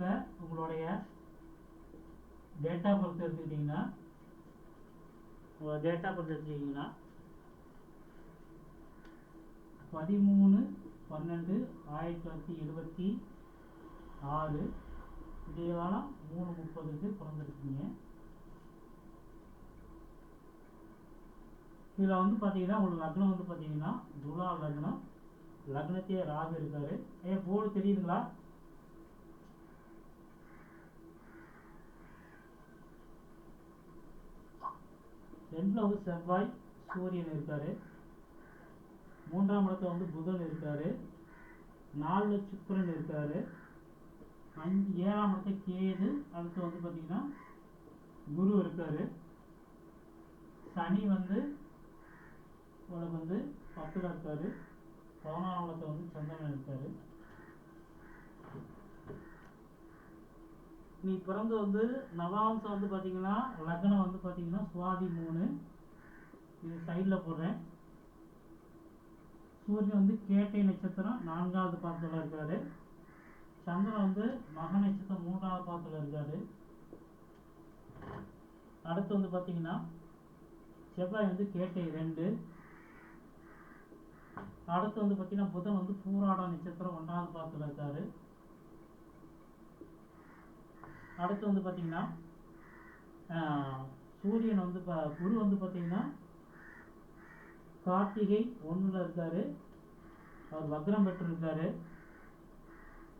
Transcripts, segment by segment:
இப்போ உங்களுடைய date of birth எடுத்துக்கிட்டிங்கன்னா உங்களோட டேட் ஆஃப் பர்த் எடுத்துக்கிட்டிங்கன்னா 13/12/1976 விடிய காலம் 3:30க்கு பிறந்திருக்கீங்க. இதில் வந்து பார்த்தீங்கன்னா உங்களுக்கு லக்னம் வந்து பார்த்தீங்கன்னா துலா லக்னம், லக்னத்தையே ராகு இருக்காரு. போர்டு தெரியுதுங்களா? ரெண்டில் வந்து செவ்வாய் சூரியன் இருக்காரு, 3ஆம் இடத்துல வந்து புதன் இருக்காரு, 4ல் சுக்கிரன் இருக்காரு, 7ஆம் இடத்துல கேது, அடுத்து வந்து பார்த்தீங்கன்னா குரு இருக்காரு, சனி வந்து உங்களுக்கு வந்து 10ல் இருக்காரு, 11ஆம் இடத்துல வந்து சந்திரன் இருக்காரு. நீ பிறந்து வந்து நவாம்சம் வந்து பார்த்தீங்கன்னா லக்னம் வந்து பார்த்தீங்கன்னா சுவாதி 3, இது சைடில் போடுறேன். சூரியன் வந்து கேட்டை நட்சத்திரம் 4வது பாதத்தில் இருக்காரு, சந்திரன் வந்து மக நட்சத்திரம் 3வது பாதத்தில் இருக்காரு. அடுத்து வந்து பார்த்தீங்கன்னா செவ்வாய் வந்து கேட்டை 2, அடுத்து வந்து பார்த்தீங்கன்னா புதன் வந்து பூராட நட்சத்திரம் 1வது பாதத்தில் இருக்காரு. அடுத்து வந்து பார்த்தீங்கன்னா சூரியன் வந்து குரு வந்து பார்த்தீங்கன்னா கார்த்திகை 1ல் இருக்காரு, அவர் வக்ரம் பெற்று இருக்காரு.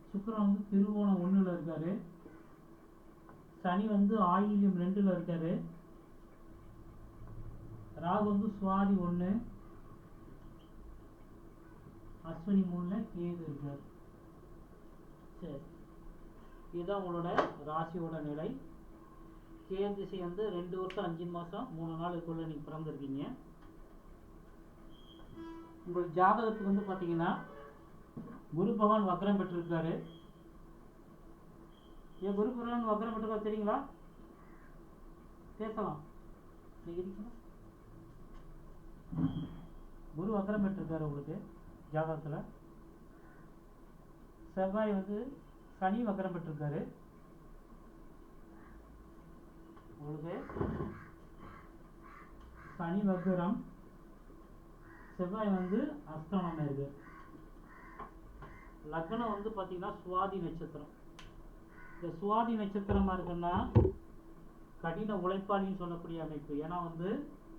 சுக்கிரன் வந்து திருவோணம் 1ல் இருக்காரு, சனி வந்து ஆயில்யம் 2ல் இருக்காரு, ராகு வந்து சுவாதி 1, அஸ்வினி 3ல் கேது இருக்காரு. சரி, இதுதான் உங்களோட ராசியோட நிலை. கேது திசை வந்து 2 வருஷம் 5 மாதம் 3 நாளுக்குள்ள நீங்கள் பிறந்திருக்கீங்க. உங்கள் ஜாதகத்துக்கு வந்து பார்த்தீங்கன்னா குரு பகவான் வக்ரம் பெற்றிருக்காரு. ஏன் குரு பகவான் வக்ரம் பெற்றிருக்காரு தெரியுங்களா? பேசலாம். குரு வக்ரம் பெற்றிருக்காரு உங்களுக்கு ஜாதகத்தில். செவ்வாய் வந்து சனி வக்ரம் பெற்றிருக்காரு உங்களுக்கு. சனி வக்ரம், செவ்வாய் வந்து அஸ்தமனம் இருக்கு. லக்னம் வந்து பார்த்தீங்கன்னா சுவாதி நட்சத்திரம். இந்த சுவாதி நட்சத்திரமா இருக்குன்னா கடின உழைப்பாளின்னு சொல்லக்கூடிய அமைப்பு. ஏன்னா வந்து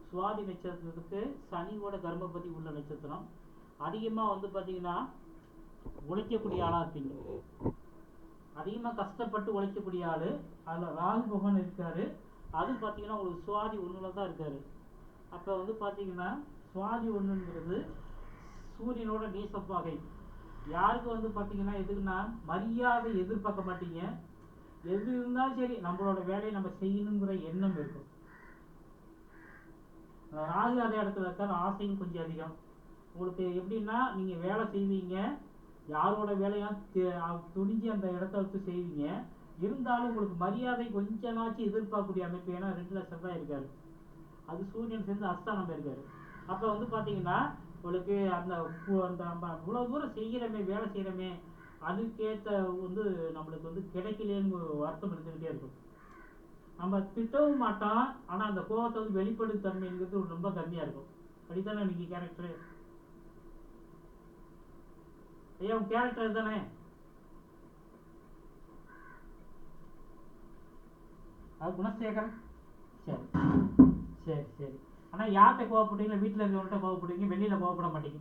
சுவாதி நட்சத்திரத்துக்கு சனியோட கர்மபதி உள்ள நட்சத்திரம். அதிகமாக வந்து பார்த்தீங்கன்னா உழைக்கக்கூடிய ஆளாக இருப்பீங்க, அதிகமாக கஷ்டப்பட்டு உழைக்கக்கூடிய ஆள். அதில் ராகு பகவான் இருக்காரு, அதுவும் பார்த்தீங்கன்னா உங்களுக்கு சுவாதி 1ல் தான் இருக்காரு. அப்போ வந்து பார்த்தீங்கன்னா சுவாதி 1ங்கிறது சூரியனோட நீசப்பாகை. யாருக்கு வந்து பார்த்தீங்கன்னா எதுக்குன்னா மரியாதை எதிர்பார்க்க மாட்டீங்க, எது இருந்தாலும் சரி நம்மளோட வேலையை நம்ம செய்யணுங்கிற எண்ணம் இருக்கும். ராகு அதே இடத்துல இருக்காரு, ஆசையும் கொஞ்சம் அதிகம். உங்களுக்கு எப்படின்னா நீங்கள் வேலை செய்வீங்க, யாரோட வேலையும் துணிஞ்சு அந்த இடத்த வச்சு செய்வீங்க, இருந்தாலும் உங்களுக்கு மரியாதை கொஞ்ச நாச்சும் எதிர்பார்க்கக்கூடிய அமைப்பு. ஏன்னா 2ல் செவ்வாய் இருக்காரு, அது சூரியன் சேர்ந்து அஸ்தானம் இருக்காரு. அப்போ வந்து பார்த்தீங்கன்னா உங்களுக்கு அந்த நம்ம இவ்வளோ தூரம் செய்கிறோமே, வேலை செய்கிறோமே, அதுக்கேற்ற வந்து நம்மளுக்கு வந்து கிடைக்கலன்னு வருத்தம் இருந்துக்கிட்டே இருக்கும். நம்ம திட்டவும் மாட்டோம், ஆனால் அந்த கோபத்தை வந்து வெளிப்படும் தன்மைங்கிறது ரொம்ப கம்மியாக இருக்கும். அப்படித்தானே நீங்கள் கேரக்டரு? ஐயா உங்க கேரக்டர் தானே? அது குணசேகரன். சரி சரி சரி. ஆனால் யார்கிட்ட கோவப்படுறீங்களா? வீட்டில் இருக்கிறவங்கள்ட்ட கோவப்படுவீங்க, வெளியில் கோவப்பட மாட்டீங்க.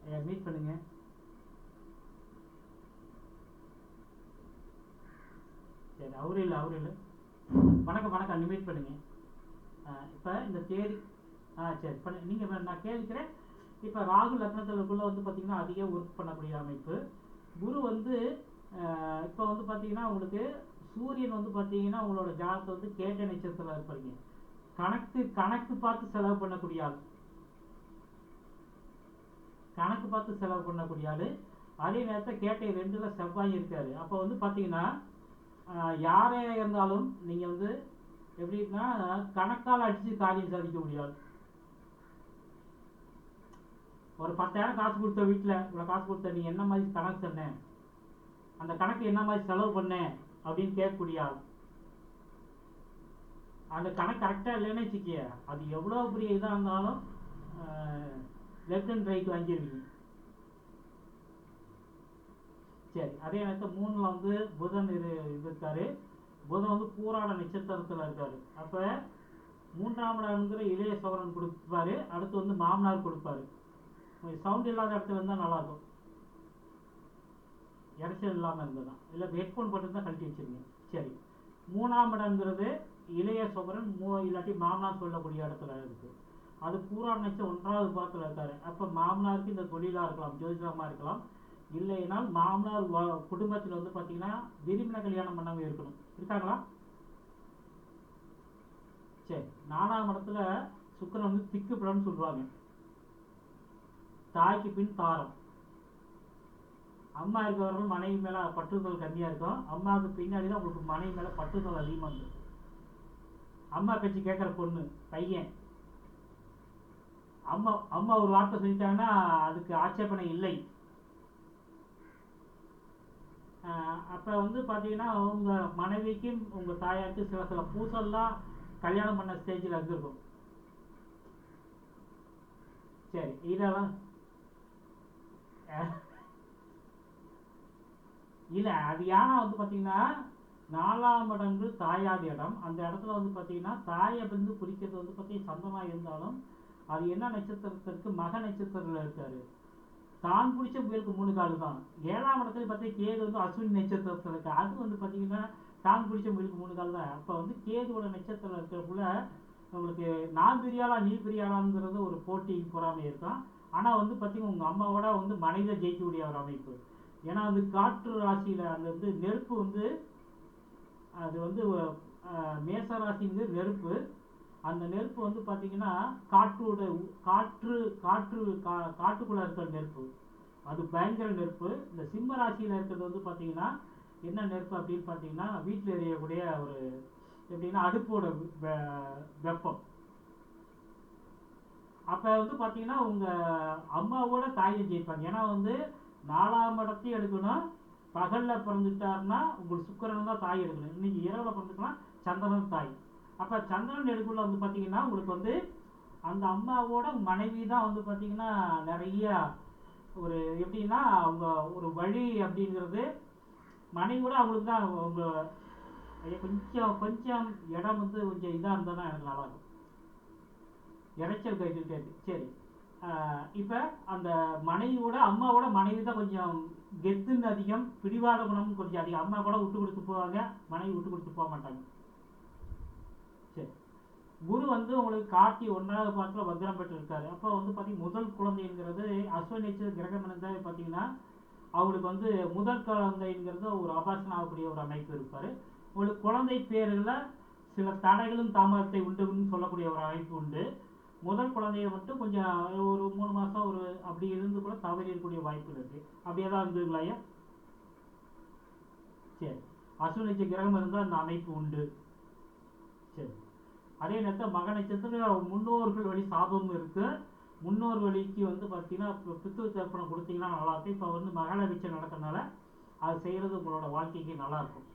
ஐயா மீட் பண்ணுங்க. சரி, அவரு இல்லை. வணக்கம் வணக்கம், மீட் பண்ணுங்க. இப்போ இந்த தேதி சரி பண்ண நீங்கள் நான் கேட்குறேன். இப்போ ராகு லக்னத்துக்குள்ளே வந்து பார்த்தீங்கன்னா அதிக ஒர்க் பண்ணக்கூடிய அமைப்பு. குரு வந்து இப்போ வந்து பார்த்தீங்கன்னா உங்களுக்கு சூரியன் வந்து பார்த்தீங்கன்னா உங்களோட ஜாதகத்தை வந்து கேட்ட நட்சத்திரத்தில் இருப்பீங்க. கணக்கு பார்த்து செலவு பண்ணக்கூடிய ஆள், கணக்கு பார்த்து செலவு பண்ணக்கூடிய ஆள். அதே நேரத்தில் கேட்டை 2ல் செவ்வாய் இருக்காரு. அப்போ வந்து பார்த்தீங்கன்னா யாரே இருந்தாலும் நீங்கள் வந்து எப்படின்னா கணக்கால் அடித்து காரியம் சாதிக்க முடியாது. ஒரு 10,000 காசு கொடுத்த வீட்டில் இவ்வளோ காசு கொடுத்த, நீ என்ன மாதிரி கணக்கு சொன்னேன், அந்த கணக்கு என்ன மாதிரி செலவு பண்ணேன் அப்படின்னு கேட்கக்கூடிய ஆள். அந்த கணக்கு கரெக்டாக இல்லைன்னு வச்சுக்கிய, அது எவ்வளோ பெரிய இதாக இருந்தாலும் லெஃப்ட் அண்ட் ரைட் வாங்கிடுவீங்க. சரி, அதே நேரத்தில் 3ல் வந்து புதன் இருக்காரு. புதன் வந்து பூராட நட்சத்திரத்தில் இருக்காரு. அப்போ 3ஆம் இடம்ங்கிற இளைய சகோதரன் கொடுப்பாரு. அடுத்து வந்து மாமனார் கொடுப்பாரு. சவுண்ட் இல்லாத இடத்துல இருந்தால் நல்லாயிருக்கும், இறைச்சல் இல்லாமல் இருந்ததுதான். இல்லை ஹெட்ஃபோன் போட்டு தான் கழட்டி வச்சிருங்க. சரி, 3ஆம் இடம்ங்கிறது இளைய சகோதரன் இல்லாட்டி மாமனார் சொல்லக்கூடிய இடத்துல இருக்கு. அது பூராட நட்சத்திரம் 1வது பாதத்தில் இருக்காரு. அப்போ மாமனாருக்கு இந்த தொழிலாக இருக்கலாம், ஜோதிடமாக இருக்கலாம். இல்லைனால் மாமனார் குடும்பத்தில் வந்து பார்த்தீங்கன்னா விரும்பின கல்யாணம் பண்ணவங்க இருக்காங்களா? சரி, 4ஆம் இடத்துல சுக்கிரன் வந்து திக்கு பலன்னு சொல்லுவாங்க. தாய்க்கு பின் தாரம். அம்மா இருக்கிறவர்கள் மனைவி மேல பற்றுதல் கம்மியா இருக்கும். அம்மாவுக்கு பின்னாடி தான் உங்களுக்கு மனைவி மேல பற்றுதல் அதிகமாக இருக்கும். அம்மா பேச்சு கேட்குற பொண்ணு பையன் அம்மா ஒரு வார்த்தை சொல்லிட்டாங்கன்னா அதுக்கு ஆட்சேபனை இல்லை. அப்போ வந்து பார்த்தீங்கன்னா உங்கள் மனைவிக்கும் உங்கள் தாயாருக்கு சில பூசல்லாம் கல்யாணம் பண்ண ஸ்டேஜில் இருந்திருக்கும். சரி, இதெல்லாம் இல்லை. அது ஏன்னா வந்து பார்த்தீங்கன்னா 4ஆம் இடம்னு தாயாத இடம். அந்த இடத்துல வந்து பார்த்தீங்கன்னா தாயை வந்து குறிக்கிறது வந்து பார்த்தீங்கன்னா சொந்தமாக இருந்தாலும் அது என்ன நட்சத்திரத்திற்கு மக நட்சத்திரத்தில் இருக்காரு. தான் பிடிச்ச புயலுக்கு 3 காலு தான். 7ஆம் இடத்துல பார்த்தீங்கன்னா கேது வந்து அஸ்வினி நட்சத்திரத்தில் இருக்கு. அது வந்து பார்த்தீங்கன்னா தான் பிடிச்ச புயலுக்கு 3 கால் தான். அப்போ வந்து கேதுவோட நட்சத்திரம் இருக்கிறக்குள்ள உங்களுக்கு நான் பிரியாளா நீ பிரியாளாங்கிறது ஒரு போட்டி பொறாமை இருக்கும். ஆனால் வந்து பார்த்தீங்கன்னா உங்கள் அம்மாவோட வந்து மனித ஜெயிக்கக்கூடிய ஒரு அமைப்பு. ஏன்னா வந்து காற்று ராசியில் அந்த வந்து நெருப்பு வந்து அது வந்து மேச ராசிங்கிறது நெருப்பு. அந்த நெருப்பு வந்து பார்த்தீங்கன்னா காட்டுக்குள்ளே இருக்கிற நெருப்பு, அது பயங்கர நெருப்பு. இந்த சிம்ம ராசியில் இருக்கிறது வந்து பார்த்தீங்கன்னா என்ன நெருப்பு அப்படின்னு பார்த்தீங்கன்னா வீட்டில் எரியக்கூடிய ஒரு எப்படின்னா அடுப்போட வெப்பம். அப்போ வந்து பார்த்தீங்கன்னா உங்கள் அம்மாவோட தாயை ஜெயிப்பாங்க. ஏன்னா வந்து 4ஆம் இடத்தையும் எடுக்கணும். பகலில் பிறந்துட்டாருன்னா உங்களுக்கு சுக்கிரன் தான் தாய் எடுக்கணும். இன்னைக்கு இரவில் பிறந்துக்கலாம் சந்திரன் தாய். அப்போ சந்திரன் எடுக்குள்ள வந்து பார்த்தீங்கன்னா உங்களுக்கு வந்து அந்த அம்மாவோட மனைவி தான் வந்து பார்த்தீங்கன்னா நிறைய ஒரு எப்படின்னா அவங்க ஒரு வழி அப்படிங்கிறது மனைவியோட அவங்களுக்கு தான் அவங்க கொஞ்சம் இடம் வந்து கொஞ்சம் இதாக இருந்தால் தான் எனக்கு நல்லாயிருக்கும். இறைச்சல் கைட்டு இருக்கு. சரி, இப்போ அந்த மனைவியோட அம்மாவோட மனைவி தான் கொஞ்சம் கெத்துன்னு அதிகம், பிடிவாத குணமும் கொஞ்சம் அதிகம். அம்மா கூட விட்டு கொடுத்து போவாங்க, மனைவி விட்டு கொடுத்து போக மாட்டாங்க. சரி, குரு வந்து உங்களுக்கு கார்த்தி 1வது பாதத்தில் வக்ரம் பெற்று இருக்காரு. அப்போ வந்து பார்த்தீங்கன்னா முதல் குழந்தைங்கிறது அஸ்வினி கிரகம் இருந்தால் பார்த்தீங்கன்னா அவங்களுக்கு வந்து முதல் குழந்தைங்கிறது ஒரு அபாசனம் ஆகக்கூடிய ஒரு அமைப்பு இருப்பார். உங்களுக்கு குழந்தை பேரில் சில தடைகளும் தாமதத்தை உண்டுன்னு சொல்லக்கூடிய ஒரு அமைப்பு உண்டு. முதல் குழந்தைய மட்டும் கொஞ்சம் ஒரு 3 மாதம் ஒரு அப்படி இருந்து கூட தவறி இருக்கக்கூடிய வாய்ப்புகள் இருக்குது. அப்படியே தான் இருந்ததுங்களா ஐயா? சரி, அஸ்வினி கிரகம் இருந்தால் அந்த அமைப்பு உண்டு. சரி, அதே நேரத்தில் மக நட்சத்திரத்தில் முன்னோர்கள் வழி சாபமும் இருக்குது. முன்னோர் வழிக்கு வந்து பார்த்தீங்கன்னா பித்து தர்ப்பணம் கொடுத்தீங்கன்னா நல்லாயிருக்கும். இப்போ வந்து மகள வீச்சம் நடக்கிறதுனால அது செய்கிறது உங்களோட வாழ்க்கைக்கு நல்லாயிருக்கும்.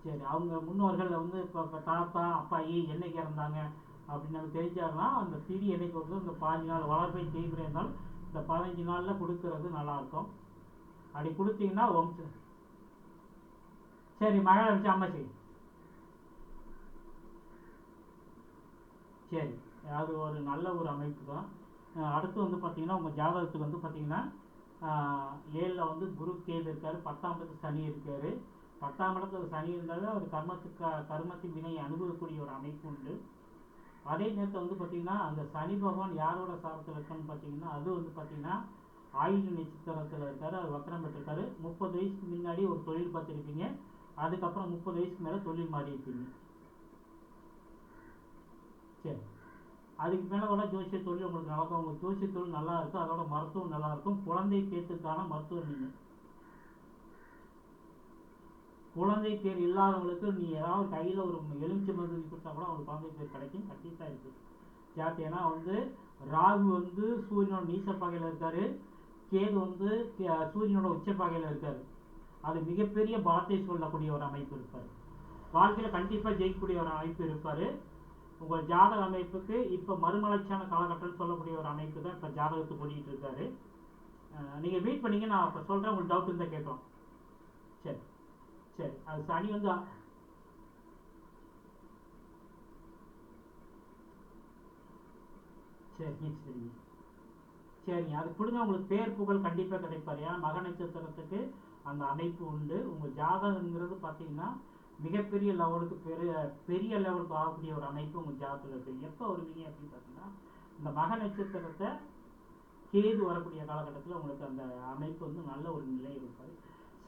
சரி, அவங்க முன்னோர்கள் வந்து இப்போ தாத்தா அப்பாயி என்னைக்கு இறந்தாங்க அப்படின்னு நம்ம தெரிஞ்சாருன்னா அந்த திதி என்னைக்கு வருது இந்த 15 நாள் வளர்ப்பை தீவிரம் இருந்தால் இந்த 15 நாளில் கொடுக்கறது நல்லாயிருக்கும். அப்படி கொடுத்தீங்கன்னா சரி மழை வச்சு அம்மாச்சி. சரி, அது ஒரு நல்ல ஒரு அமைப்பு தான். அடுத்து வந்து பார்த்தீங்கன்னா உங்கள் ஜாதகத்துக்கு வந்து பார்த்தீங்கன்னா 7ல் வந்து குரு கேது இருக்கார். 10ஆம் இடத்துல சனி இருக்கார். 10ஆம் இடத்துல சனி இருந்தாலே ஒரு கர்மத்தின் வினை அனுபவக்கூடிய ஒரு அமைப்பு உண்டு. அதே நேரத்தில் வந்து பார்த்தீங்கன்னா அந்த சனி பகவான் யாரோட சாரத்தில் இருக்குன்னு பார்த்தீங்கன்னா அது வந்து பார்த்தீங்கன்னா ஆயுள் நட்சத்திரத்தில் இருக்காரு. அது வக்கரம் பெற்றிருக்காரு. 30 வயசுக்கு முன்னாடி ஒரு தொழில் பார்த்துருப்பீங்க. அதுக்கப்புறம் 30 வயசுக்கு மேலே தொழில் மாறி இருப்பீங்க. சரி, அதுக்கு மேலே கூட ஜோசிய தொழில் உங்களுக்கு நடக்கும். உங்களுக்கு ஜோசிய தொழில் நல்லா இருக்கும், அதோட மருத்துவம் நல்லா இருக்கும். குழந்தை பேத்துக்கான மருத்துவம் நீங்கள் குழந்தை பேர் இல்லாதவங்களுக்கு நீ ஏதாவது கையில் ஒரு எலுமிச்சை மருந்து கொடுத்தா கூட அவங்களுக்கு குழந்தை பேர் கிடைக்கும். கண்டிப்பாக இருக்குது. ஏன்னா வந்து ராகு வந்து சூரியனோட நீச பகையில் இருக்காரு. கேது வந்து சூரியனோட உச்சப்பாகையில் இருக்காரு. அது மிகப்பெரிய பலத்தை சொல்லக்கூடிய ஒரு அமைப்பு இருப்பார். வாழ்க்கையில் கண்டிப்பாக ஜெயிக்கக்கூடிய ஒரு அமைப்பு இருப்பார். உங்கள் ஜாதக அமைப்புக்கு இப்போ மறுமலர்ச்சியான காலகட்டம்னு சொல்லக்கூடிய ஒரு அமைப்பு தான் இப்போ ஜாதகத்துக்கு ஓடிக்கிட்டு இருக்காரு. நீங்கள் வெயிட் பண்ணீங்க, நான் இப்போ சொல்கிறேன், உங்களுக்கு டவுட் இருந்தால் கேட்கலாம். சரி சரி. அது சனி வந்து சரிங்க சரிங்க. அது கொடுங்க, உங்களுக்கு பேர் புகழ் கண்டிப்பாக கிடைப்பார். ஏன்னா மக நட்சத்திரத்துக்கு அந்த அமைப்பு உண்டு. உங்கள் ஜாதகங்கிறது பார்த்தீங்கன்னா மிகப்பெரிய லெவலுக்கு பெரிய லெவலுக்கு ஆகக்கூடிய ஒரு அமைப்பு உங்கள் ஜாதகத்தில் இருக்குது. எப்போ வருவீங்க அப்படின்னு பார்த்தீங்கன்னா, இந்த மக நட்சத்திரத்தை கேது வரக்கூடிய காலகட்டத்தில் உங்களுக்கு அந்த அமைப்பு வந்து நல்ல ஒரு நிலை இருப்பார்.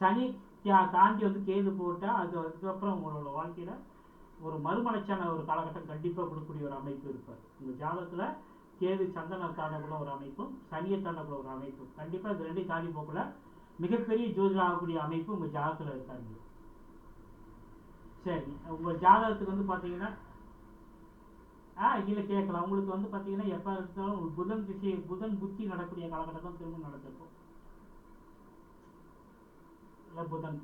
சனி தாண்டி வந்து கேது போட்டால் அதுக்கப்புறம் உங்களோட வாழ்க்கையில் ஒரு மறுமலர்ச்சியான ஒரு காலகட்டம் கண்டிப்பாக கொடுக்கக்கூடிய ஒரு அமைப்பு இருப்பார். உங்கள் ஜாதகத்தில் கேது சந்தன தாண்டக்குள்ள ஒரு அமைப்பும் சனியை தாண்டக்குள்ள ஒரு அமைப்பும் கண்டிப்பாக இது ரெண்டையும் தாண்டி போக்குள்ள மிகப்பெரிய ஜோதிடம் ஆகக்கூடிய அமைப்பு உங்கள் ஜாதகத்தில் இருக்காங்க. சரி, உங்கள் ஜாதகத்துக்கு வந்து பார்த்தீங்கன்னா இல்லை கேட்கலாம். உங்களுக்கு வந்து பார்த்தீங்கன்னா எப்போ இருந்தாலும் புதன் புத்தி நடக்கூடிய காலகட்டம் தான் திரும்ப நடந்திருக்கும். இல்லை புதன்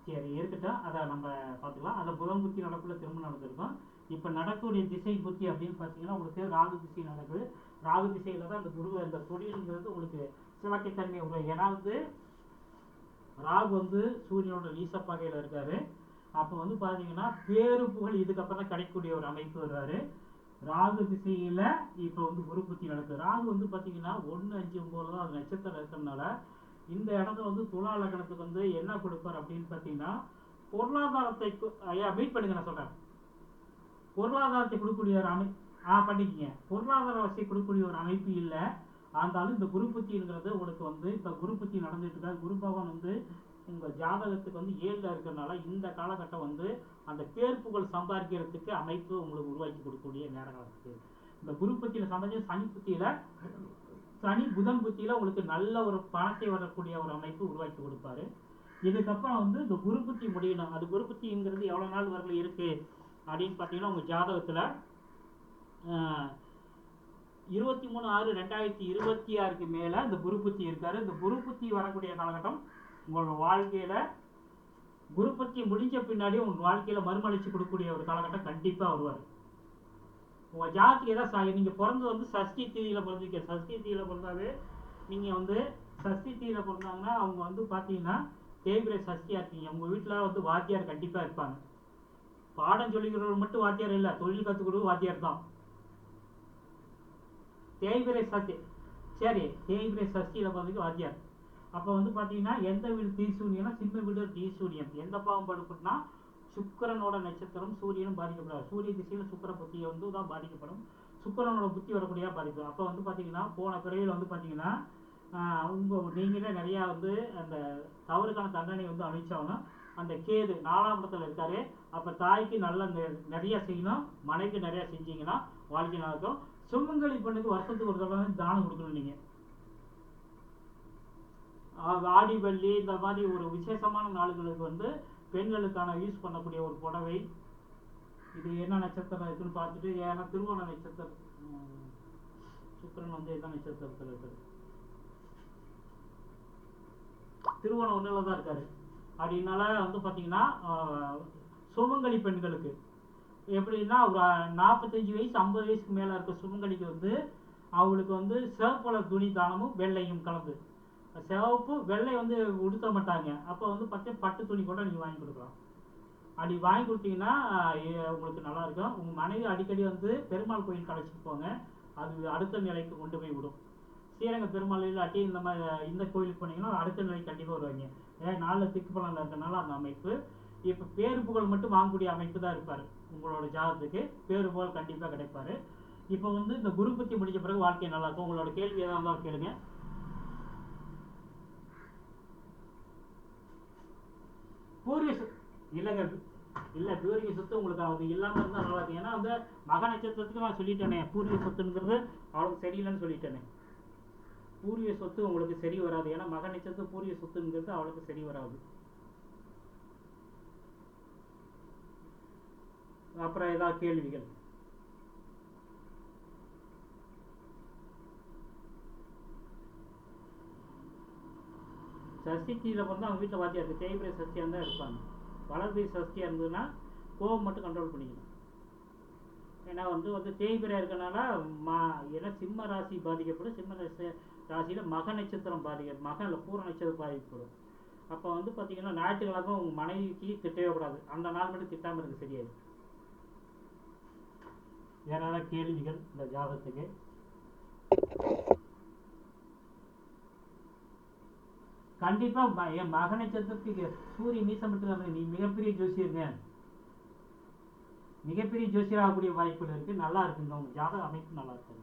சரி இருக்கட்டும், அதை நம்ம பார்த்துக்கலாம். அந்த புதன் புத்தி நடக்குள்ள திரும்ப நடந்திருக்கும். இப்போ நடக்கக்கூடிய திசை புத்தி அப்படின்னு பார்த்தீங்கன்னா உங்களுக்கு ராகு திசை நடக்குது. ராகு திசையில் தான் அந்த அந்த தொழில்ங்கிறது உங்களுக்கு சிவக்கைத்தன்மை உள்ள. ஏன்னா வந்து ராகு வந்து சூரியனோட நீசப்பாகையில் இருக்காரு. அப்போ வந்து பார்த்தீங்கன்னா பேரு புகழ் இதுக்கப்புறம் தான் கிடைக்கக்கூடிய ஒரு அமைப்பு வருவார். ராகு திசையில் இப்போ வந்து குரு புத்தி நடக்குது. ராகு வந்து பார்த்தீங்கன்னா 1, 5, 9 தான் அது நட்சத்திரம் இருக்கிறதுனால இந்த இடத்துல வந்து துலா லக்னத்துக்கு வந்து என்ன கொடுப்பார் அப்படின்னு பார்த்தீங்கன்னா பொருளாதாரத்தை வெயிட் பண்ணுங்க, நான் சொல்கிறேன். பொருளாதாரத்தை கொடுக்கக்கூடிய ஒரு பண்ணிக்கிங்க. பொருளாதார வசதி கொடுக்கக்கூடிய ஒரு அமைப்பு இல்லை. ஆனாலும் இந்த குரு புத்திங்கிறது உங்களுக்கு வந்து இப்போ குரு புத்தி நடந்துட்டு இருக்கா. குரு பகவான் வந்து உங்கள் ஜாதகத்துக்கு வந்து 7ல் இருக்கிறதுனால இந்த காலகட்டம் வந்து அந்த பேர் புகழ் சம்பாதிக்கிறதுக்கு அமைப்பு உங்களுக்கு உருவாக்கி கொடுக்கக்கூடிய நேரம் இருக்குது. இந்த குரு புத்தியில் சம்பந்தம் சனி புத்தியில் சனி புதன் புத்தியில் உங்களுக்கு நல்ல ஒரு பணத்தை வரக்கூடிய ஒரு அமைப்பு உருவாக்கி கொடுப்பாரு. இதுக்கப்புறம் வந்து இந்த குரு புத்தி முடியணும். அது குரு புத்திங்கிறது எவ்வளோ நாள் வரல இருக்குது அப்படின்னு பார்த்தீங்கன்னா உங்கள் ஜாதகத்தில் 23/6/2026 மேலே இந்த குரு புத்தி இருக்காரு. இந்த குரு புத்தி வரக்கூடிய காலகட்டம் உங்களோட வாழ்க்கையில் குரு புத்தி முடிஞ்ச பின்னாடி உங்கள் வாழ்க்கையில் மறுமலர்ச்சி கொடுக்கக்கூடிய ஒரு காலகட்டம் கண்டிப்பாக வருவார். உங்கள் ஜாதகத்துக்கு ஏதாவது நீங்கள் பிறந்து வந்து சஷ்டி தீதியில் பிறந்திருக்க. சஷ்டி தீதியில் பிறந்தாவே நீங்கள் வந்து சஷ்டி தீதியில் பிறந்தாங்கன்னா அவங்க வந்து பார்த்தீங்கன்னா தேய்பிரை சஷ்டியாக இருக்கீங்க. உங்கள் வீட்டில் வந்து வாத்தியார் கண்டிப்பாக இருப்பாங்க. பாடம் சொல்லிக்கிறவங்க மட்டும் வாத்தியார் இல்லை, தொழில் கற்றுக்கிறது வாத்தியார் தான். தேய்பிரை சஷ்டி சரி, தேய்பிரை சஷ்டியில் பிறந்ததுக்கு வாத்தியார். அப்போ வந்து பார்த்தீங்கன்னா எந்த வீடு தீசூரியம்னா சிம்ம வீடு தீசூரியம். எந்த பாவம் படுப்புனா சுக்கிரனோட நட்சத்திரம் சூரியனும் பாதிக்கப்படாது. சூரிய திசையில் சுக்கிர புத்தியை வந்து தான் பாதிக்கப்படும். சுக்கிரனோட புத்தி வரக்கூடிய பாதிக்கும். அப்போ வந்து பார்த்தீங்கன்னா போன பிறவியில் வந்து பார்த்தீங்கன்னா நீங்களே நிறையா வந்து அந்த தவறுக்கான தண்டனை வந்து அழிச்சாகணும். அந்த கேது 4ஆம் இடத்துல இருக்காரு. அப்போ தாய்க்கு நல்ல நிறையா செய்யணும், மனைவிக்கு நிறையா செஞ்சீங்கன்னா வாழ்க்கை நடக்கும். சுமங்கலி பெண்ணுக்கு வருஷத்துக்கு ஒரு தடவை தானம் கொடுக்கணும். நீங்கள் ஆடி வெள்ளி இந்த மாதிரி ஒரு விசேஷமான நாளுகளுக்கு வந்து பெண்களுக்கான யூஸ் பண்ணக்கூடிய ஒரு புடவை. இது என்ன நட்சத்திரம் இருக்குன்னு பார்த்துட்டு, ஏன்னா திருவோண நட்சத்திரம் சுக்கிரன் வந்து என்ன நட்சத்திரத்தில் இருக்காரு, திருவோணம் 1ல் தான் இருக்காரு. அப்படின்னால வந்து பார்த்தீங்கன்னா சுமங்கலி பெண்களுக்கு எப்படின்னா ஒரு 45 வயசு 50 வயசுக்கு மேலே இருக்க சுமங்கலிக்கு வந்து அவங்களுக்கு வந்து சிவப்பு துணி தானமும் வெள்ளையும் கலந்து, சிவப்பு வெள்ளை வந்து உடுத்த மாட்டாங்க. அப்போ வந்து பட்டு துணி கூட நீங்கள் வாங்கி கொடுக்கலாம். அப்படி வாங்கி கொடுத்தீங்கன்னா உங்களுக்கு நல்லா இருக்கும். உங்கள் மனைவி அடிக்கடி வந்து பெருமாள் கோயில் கலைச்சிட்டு போங்க. அது அடுத்த நிலைக்கு கொண்டு போய் விடும். ஸ்ரீரங்க பெருமாள் இல்லாட்டி இந்த மாதிரி இந்த கோயிலுக்கு போனீங்கன்னா அடுத்த நிலைக்கு கண்டிப்பாக வருவாங்க. ஏன் 4 திக்கு பலனில் இருக்கிறனால அந்த அமைப்பு. இப்போ பேரு புகழ் மட்டும் வாங்கக்கூடிய அமைப்பு தான் இருப்பார். உங்களோட ஜாதகத்துக்கு பேரு புகழ் கண்டிப்பாக கிடைப்பாரு. இப்போ வந்து இந்த குரு பத்தி முடிஞ்ச பிறகு வாழ்க்கை நல்லா இருக்கும். உங்களோட கேள்வி ஏதாவது இருந்தாலும் கேளுங்க. பூர்வீக இல்லைங்க, இல்லை பூர்வீக சொத்து உங்களுக்கு அது இல்லாமல் இருந்தால் நல்லா இருக்கும். ஏன்னா வந்து மக நட்சத்திரத்துக்கு நான் சொல்லிட்டேனே பூர்வீக சொத்துங்கிறது அவளுக்கு சரியில்லைன்னு சொல்லிட்டேனே. பூர்வீக சொத்து உங்களுக்கு சரி வராது. ஏன்னா மக நட்சத்திரம் பூர்வீக சொத்துங்கிறது அவளுக்கு சரி வராது. அப்புறம் ஏதாவது கேள்விகள்? சஷ்டியில் பிறந்தா அவங்க வீட்டில் வாத்தியா இருக்குது, தேய்பிரை சஷ்டியாக தான் இருப்பாங்க. வளர்பிறை சஷ்டியாக இருந்ததுன்னா கோவம் மட்டும் கண்ட்ரோல் பண்ணிக்கணும். ஏன்னா வந்து தேய்பிரை இருக்கனால ஏன்னா சிம்ம ராசி பாதிக்கப்படும். சிம்ம ராசியில் மக நட்சத்திரம் மக இல்லை பூர நட்சத்திரம் பாதிக்கப்படும். அப்போ வந்து பார்த்தீங்கன்னா ஞாயிற்றுக்கிழமை உங்கள் மனைவிக்கு திட்டவே கூடாது. அந்த நாள் மட்டும் திட்டாமல் இருக்கு சரியாது. வேற ஏதாவது கேள்விகள் இந்த ஜாதகத்துக்கு? கண்டிப்பாக என் மக நட்சத்திரத்துக்கு சூரிய மீசம் மட்டும் நீ மிகப்பெரிய ஜோசியருங்க, மிகப்பெரிய ஜோசியர் ஆகக்கூடிய வாய்ப்புகள் இருக்குது. நல்லா இருக்குங்க, உங்கள் ஜாதக அமைப்பு நல்லா இருக்குது.